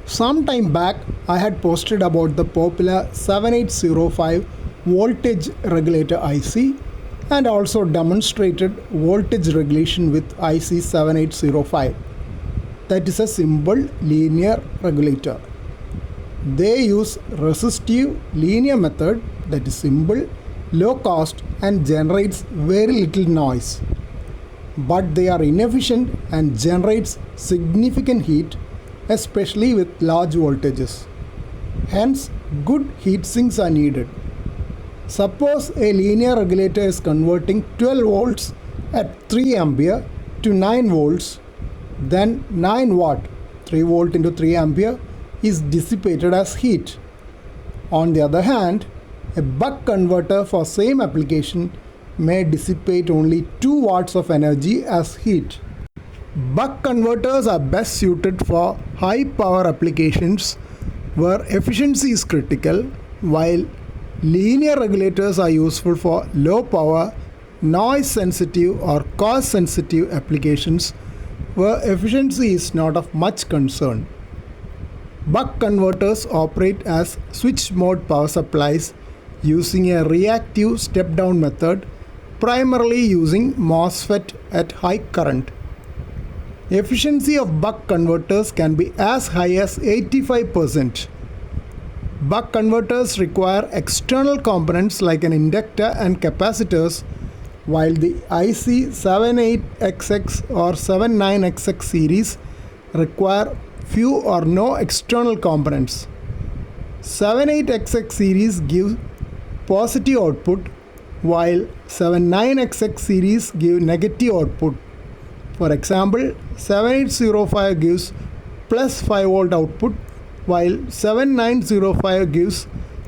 Some time back, I had posted about the popular 7805 voltage regulator IC and also demonstrated voltage regulation with IC 7805. That is a simple linear regulator. They use resistive linear method that is simple, low cost and generates very little noise. But they are inefficient and generates significant heat, especially with large voltages. Hence, good heat sinks are needed. Suppose a linear regulator is converting 12 volts at 3 ampere to 9 volts, then 9 watt, 3 volt into 3 ampere, is dissipated as heat. On the other hand, a buck converter for same application may dissipate only 2 watts of energy as heat. Buck converters are best suited for high power applications where efficiency is critical, while linear regulators are useful for low power, noise sensitive or cost sensitive applications where efficiency is not of much concern. Buck converters operate as switch mode power supplies using a reactive step down method, primarily using MOSFET at high current. Efficiency of buck converters can be as high as 85%. Buck converters require external components like an inductor and capacitors, while the IC 78XX or 79XX series require few or no external components. 78XX series gives positive output, while 79XX series give negative output. For example, 7805 gives plus 5 volt output, while 7905 gives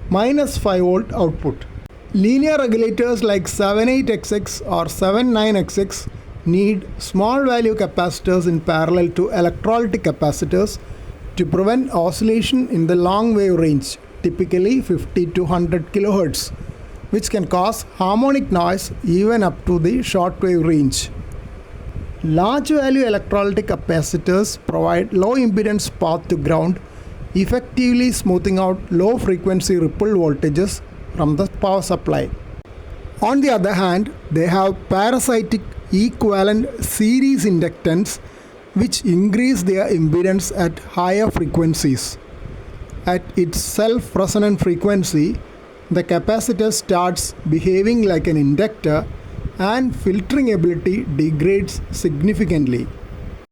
minus 5 volt output. Linear regulators like 78XX or 79XX need small value capacitors in parallel to electrolytic capacitors to prevent oscillation in the long wave range, typically 50 to 100 kHz, which can cause harmonic noise even up to the short wave range. Large value electrolytic capacitors provide low impedance path to ground, effectively smoothing out low frequency ripple voltages from the power supply. On the other hand, they have parasitic equivalent series inductance which increase their impedance at higher frequencies. At its self-resonant frequency, the capacitor starts behaving like an inductor and filtering ability degrades significantly.